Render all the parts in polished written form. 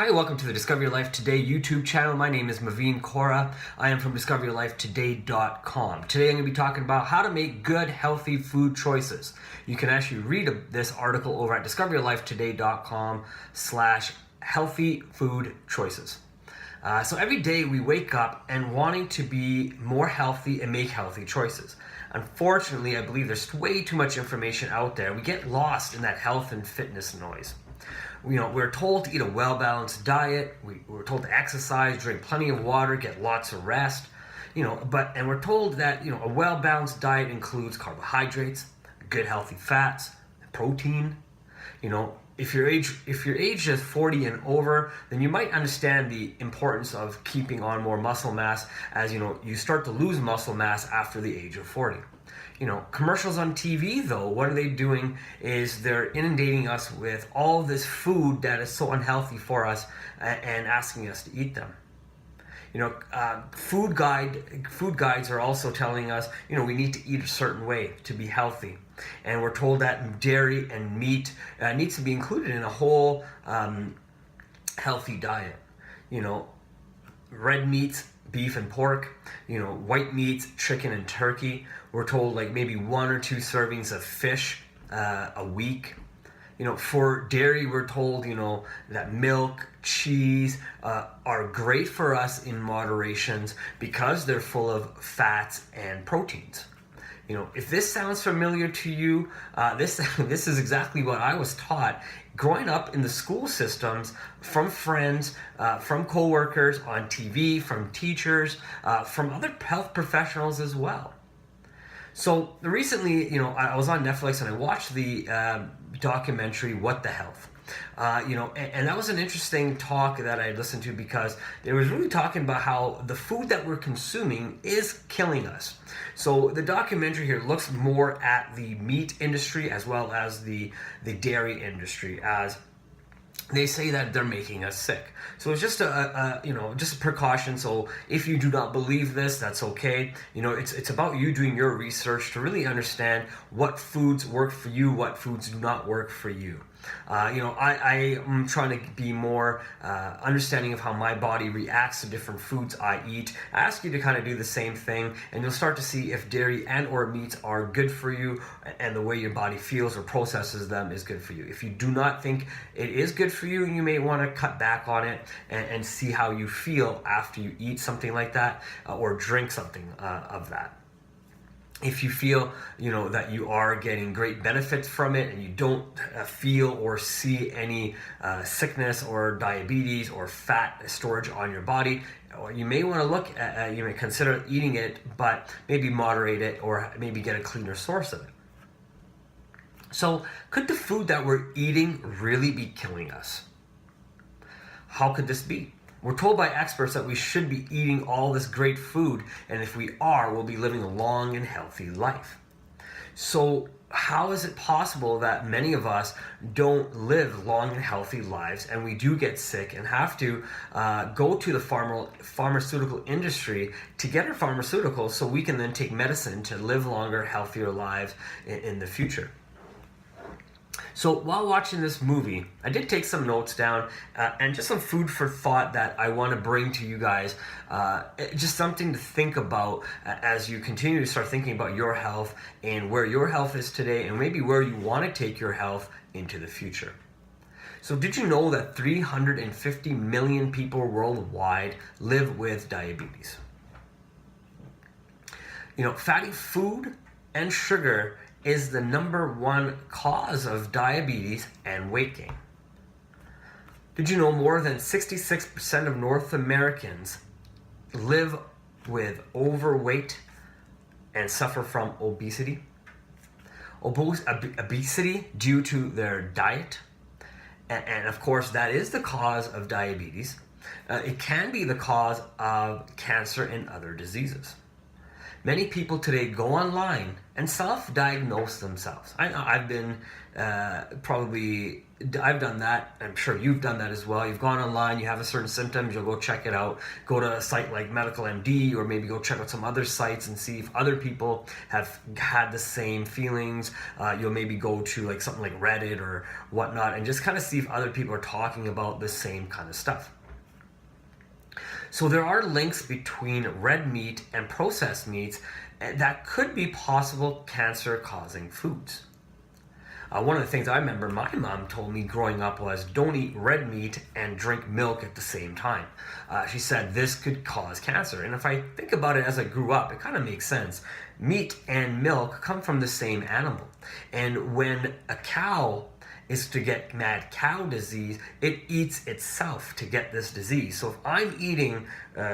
Hi, welcome to the Discover Your Life Today YouTube channel. My name is Maveen Kaura. I am from discoveryourlifetoday.com. Today I'm going to be talking about how to make good, healthy food choices. You can actually read this article over at discoveryourlifetoday.com/healthy food choices. So every day we wake up and wanting to be more healthy and make healthy choices. Unfortunately, I believe there's way too much information out there. We get lost in that health and fitness noise. We're told to eat a well-balanced diet. We're told to exercise, drink plenty of water, get lots of rest. And we're told that a well-balanced diet includes carbohydrates, good healthy fats, protein. If your age is 40 and over, then you might understand the importance of keeping on more muscle mass, as you start to lose muscle mass after the age of 40. Commercials on TV, though, what are they doing is they're inundating us with all this food that is so unhealthy for us and asking us to eat them. Food guides are also telling us, we need to eat a certain way to be healthy. And we're told that dairy and meat needs to be included in a whole healthy diet. Red meats, beef and pork, white meats, chicken and turkey. We're told like maybe 1 or 2 servings of fish a week. For dairy, we're told, that milk, cheese are great for us in moderations because they're full of fats and proteins. If this sounds familiar to you, this is exactly what I was taught growing up in the school systems, from friends, from coworkers, on TV, from teachers, from other health professionals as well. So recently, I was on Netflix and I watched the documentary What the Health. And that was an interesting talk that I listened to because it was really talking about how the food that we're consuming is killing us. So the documentary here looks more at the meat industry as well as the dairy industry, as they say that they're making us sick. So it's just a precaution. So if you do not believe this, that's okay. It's about you doing your research to really understand what foods work for you, what foods do not work for you. I am trying to be more understanding of how my body reacts to different foods I eat. I ask you to kind of do the same thing, and you'll start to see if dairy and or meats are good for you and the way your body feels or processes them is good for you. If you do not think it is good for you, you may want to cut back on it and see how you feel after you eat something like that or drink something of that. If you feel, that you are getting great benefits from it and you don't feel or see any sickness or diabetes or fat storage on your body, you may want to look at, you may consider eating it, but maybe moderate it or maybe get a cleaner source of it. So, could the food that we're eating really be killing us? How could this be? We're told by experts that we should be eating all this great food, and if we are, we'll be living a long and healthy life. So how is it possible that many of us don't live long and healthy lives, and we do get sick and have to go to the pharmaceutical industry to get our pharmaceuticals so we can then take medicine to live longer, healthier lives in the future? So while watching this movie, I did take some notes down and just some food for thought that I want to bring to you guys. Just something to think about as you continue to start thinking about your health and where your health is today and maybe where you want to take your health into the future. So did you know that 350 million people worldwide live with diabetes? Fatty food and sugar is the number 1 cause of diabetes and weight gain. Did you know more than 66% of North Americans live with overweight and suffer from obesity? Obesity due to their diet. And of course, that is the cause of diabetes. It can be the cause of cancer and other diseases. Many people today go online and self-diagnose themselves. I've been I've done that. I'm sure you've done that as well. You've gone online, you have a certain symptoms, you'll go check it out. Go to a site like Medical MD, or maybe go check out some other sites and see if other people have had the same feelings. You'll maybe go to like something like Reddit or whatnot and just kind of see if other people are talking about the same kind of stuff. So there are links between red meat and processed meats that could be possible cancer-causing foods. One of the things I remember my mom told me growing up was don't eat red meat and drink milk at the same time. She said this could cause cancer. And if I think about it as I grew up, it kind of makes sense. Meat and milk come from the same animal. And when a cow is to get mad cow disease, it eats itself to get this disease. So if I'm eating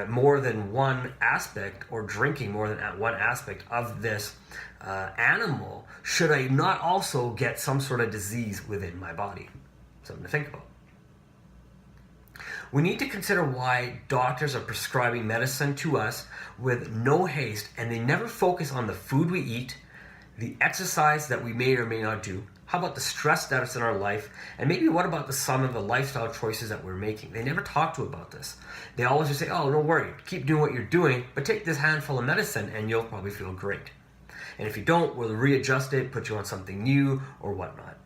more than one aspect or drinking more than one aspect of this animal, should I not also get some sort of disease within my body? Something to think about. We need to consider why doctors are prescribing medicine to us with no haste, and they never focus on the food we eat, the exercise that we may or may not do. How about the stress that's in our life? And maybe what about some of the lifestyle choices that we're making? They never talk to about this. They always just say, oh, don't worry, keep doing what you're doing, but take this handful of medicine and you'll probably feel great. And if you don't, we'll readjust it, put you on something new or whatnot.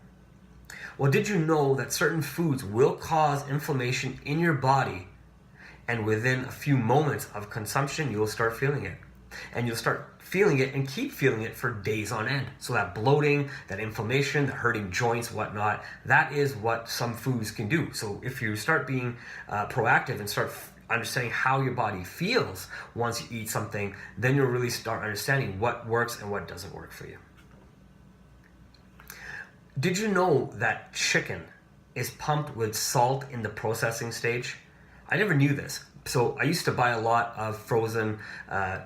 Well, did you know that certain foods will cause inflammation in your body, and within a few moments of consumption, you'll start feeling it? And you'll start feeling it and keep feeling it for days on end. So that bloating, that inflammation, the hurting joints, whatnot, that is what some foods can do. So if you start being proactive and start understanding how your body feels once you eat something, then you'll really start understanding what works and what doesn't work for you. Did you know that chicken is pumped with salt in the processing stage? I never knew this. So I used to buy a lot of frozen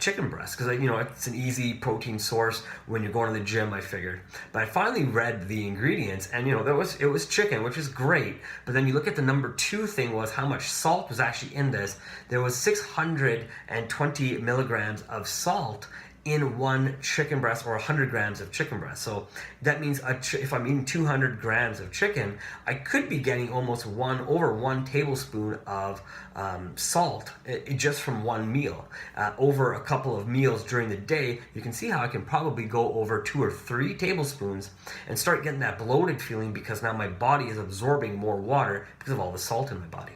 chicken breasts because it's an easy protein source when you're going to the gym, I figured. But I finally read the ingredients, and it was chicken, which is great. But then you look at the number 2 thing was how much salt was actually in this. There was 620 milligrams of salt in one chicken breast, or 100 grams of chicken breast. So that means if I'm eating 200 grams of chicken, I could be getting almost over 1 tablespoon of salt just from one meal. Over a couple of meals during the day, you can see how I can probably go over 2 or 3 tablespoons and start getting that bloated feeling because now my body is absorbing more water because of all the salt in my body.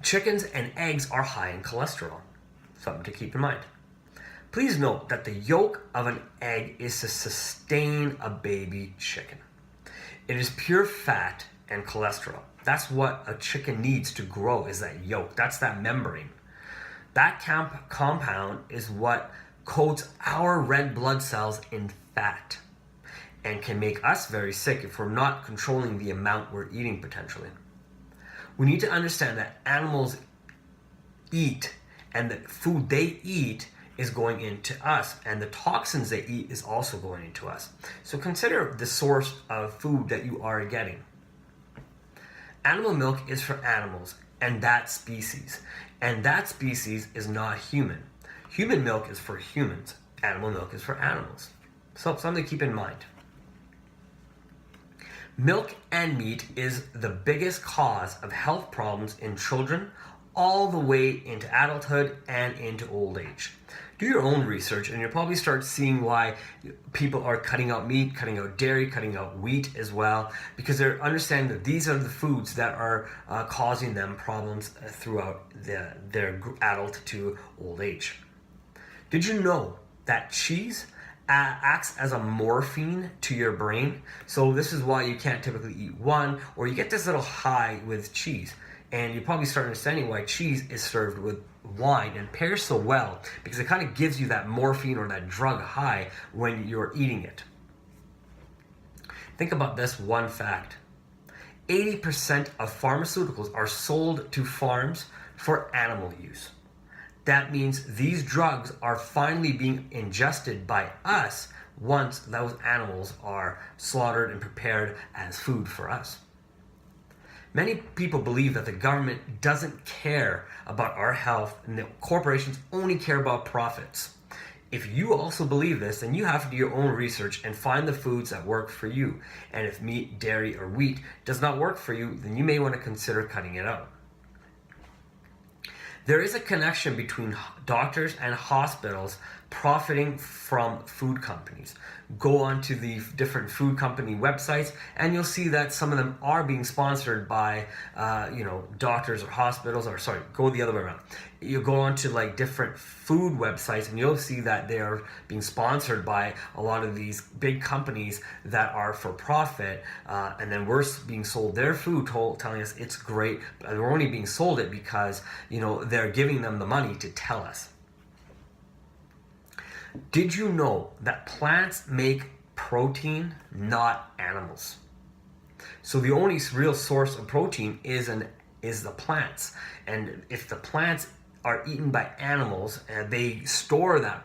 Chickens and eggs are high in cholesterol. Something to keep in mind. Please note that the yolk of an egg is to sustain a baby chicken. It is pure fat and cholesterol. That's what a chicken needs to grow, is that yolk. That's that membrane. That compound is what coats our red blood cells in fat and can make us very sick if we're not controlling the amount we're eating potentially. We need to understand that animals eat, and the food they eat is going into us, and the toxins they eat is also going into us. So consider the source of food that you are getting. Animal milk is for animals and that species is not human. Human milk is for humans. Animal milk is for animals. So something to keep in mind. Milk and meat is the biggest cause of health problems in children all the way into adulthood and into old age. Do your own research and you'll probably start seeing why people are cutting out meat, cutting out dairy, cutting out wheat as well, because they're understanding that these are the foods that are causing them problems throughout their adult to old age. Did you know that cheese acts as a morphine to your brain? So this is why you can't typically eat one, or you get this little high with cheese. And you probably start understanding why cheese is served with wine and pairs so well, because it kind of gives you that morphine or that drug high when you're eating it. Think about this one fact. 80% of pharmaceuticals are sold to farms for animal use. That means these drugs are finally being ingested by us once those animals are slaughtered and prepared as food for us. Many people believe that the government doesn't care about our health and that corporations only care about profits. If you also believe this, then you have to do your own research and find the foods that work for you. And if meat, dairy, or wheat does not work for you, then you may want to consider cutting it out. There is a connection between doctors and hospitals profiting from food companies. Go onto the different food company websites and you'll see that some of them are being sponsored by doctors or hospitals, or sorry, go the other way around. You go onto like different food websites and you'll see that they are being sponsored by a lot of these big companies that are for profit, and then we're being sold their food telling us it's great, but we're only being sold it because they're giving them the money to tell us. Did you know that plants make protein, not animals? So the only real source of protein is the plants. And if the plants are eaten by animals and they store that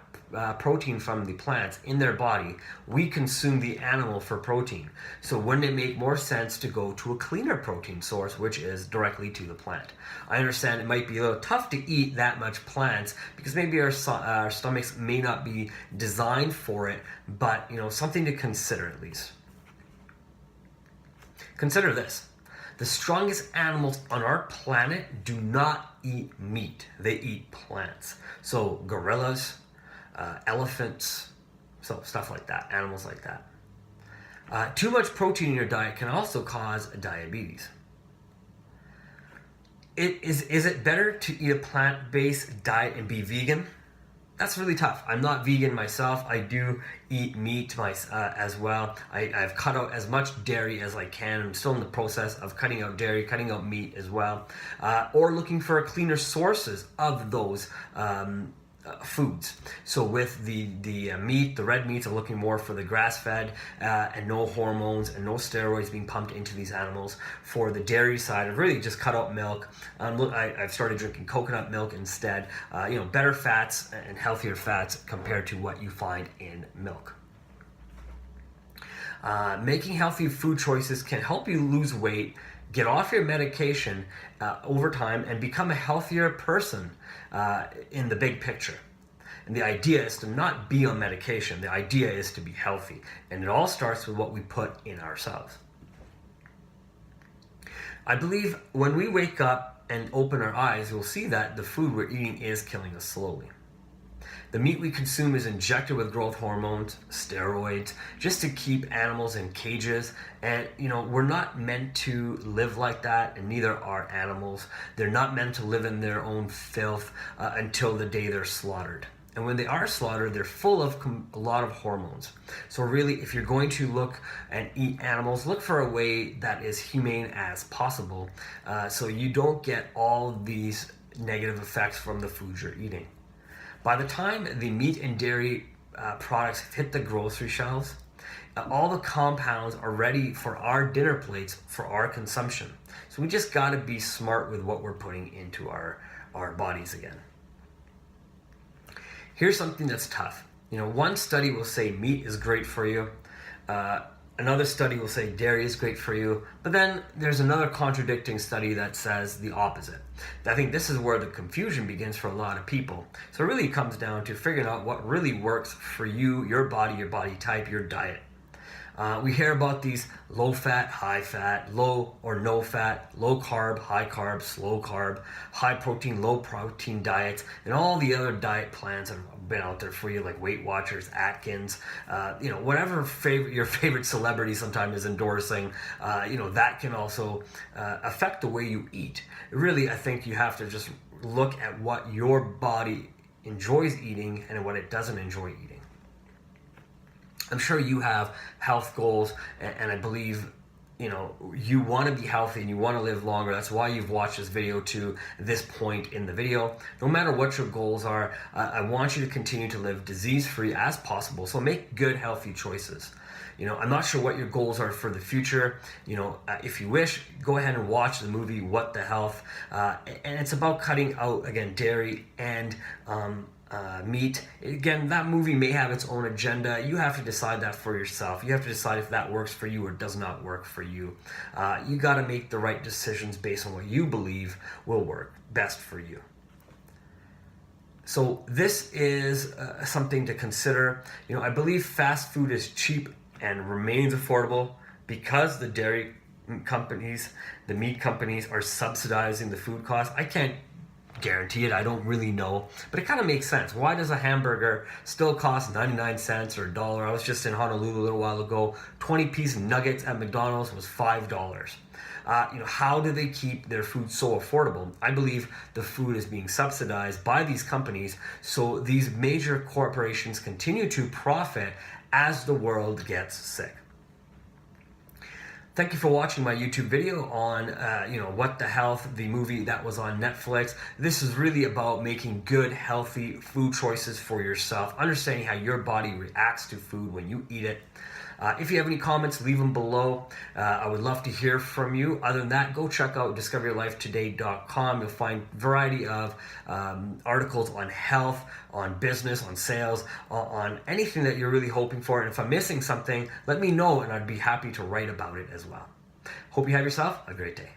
protein from the plants in their body, we consume the animal for protein. So wouldn't it make more sense to go to a cleaner protein source, which is directly to the plant? I understand it might be a little tough to eat that much plants because maybe our stomachs may not be designed for it, but something to consider at least. Consider this. The strongest animals on our planet do not eat meat. They eat plants. So gorillas, elephants, so stuff like that, animals like that. Too much protein in your diet can also cause diabetes. Is it better to eat a plant-based diet and be vegan? That's really tough. I'm not vegan myself. I do eat meat as well. I've cut out as much dairy as I can. I'm still in the process of cutting out dairy, cutting out meat as well, or looking for cleaner sources of those foods. So with the meat, the red meats, are looking more for the grass-fed and no hormones and no steroids being pumped into these animals. For the dairy side, I've really just cut out milk. I've started drinking coconut milk instead. Better fats and healthier fats compared to what you find in milk. Making healthy food choices can help you lose weight, get off your medication over time, and become a healthier person in the big picture. And the idea is to not be on medication. The idea is to be healthy. And it all starts with what we put in ourselves. I believe when we wake up and open our eyes, we'll see that the food we're eating is killing us slowly. The meat we consume is injected with growth hormones, steroids, just to keep animals in cages. And, we're not meant to live like that, and neither are animals. They're not meant to live in their own filth until the day they're slaughtered. And when they are slaughtered, they're full of a lot of hormones. So really, if you're going to look and eat animals, look for a way that is humane as possible, so you don't get all these negative effects from the foods you're eating. By the time the meat and dairy products hit the grocery shelves, all the compounds are ready for our dinner plates for our consumption. So we just got to be smart with what we're putting into our bodies again. Here's something that's tough. One study will say meat is great for you. Another study will say dairy is great for you, but then there's another contradicting study that says the opposite. I think this is where the confusion begins for a lot of people. So it really comes down to figuring out what really works for you, your body type, your diet. We hear about these low fat, high fat, low or no fat, low carb, high carb, slow carb, high protein, low protein diets, and all the other diet plans that have been out there for you, like Weight Watchers, Atkins, whatever your favorite celebrity sometimes is endorsing, that can also affect the way you eat. Really, I think you have to just look at what your body enjoys eating and what it doesn't enjoy eating. I'm sure you have health goals, and I believe you want to be healthy and you want to live longer. That's why you've watched this video to this point in the video. No matter what your goals are, I want you to continue to live disease-free as possible. So make good, healthy choices. I'm not sure what your goals are for the future. If you wish, go ahead and watch the movie What the Health. And it's about cutting out, again, dairy and meat. Again, that movie may have its own agenda. You have to decide that for yourself. You have to decide if that works for you or does not work for you. You got to make the right decisions based on what you believe will work best for you. So this is something to consider. I believe fast food is cheap and remains affordable because the dairy companies, the meat companies are subsidizing the food costs. I can't guarantee it. I don't really know, but it kind of makes sense. Why does a hamburger still cost 99 cents or $1? I was just in Honolulu a little while ago. 20-piece nuggets at McDonald's was $5. How do they keep their food so affordable? I believe the food is being subsidized by these companies, so these major corporations continue to profit as the world gets sick. Thank you for watching my YouTube video on, What the Health, the movie that was on Netflix. This is really about making good, healthy food choices for yourself, understanding how your body reacts to food when you eat it. If you have any comments, leave them below. I would love to hear from you. Other than that, go check out discoveryourlifetoday.com. You'll find a variety of articles on health, on business, on sales, on anything that you're really hoping for. And if I'm missing something, let me know and I'd be happy to write about it as well. Hope you have yourself a great day.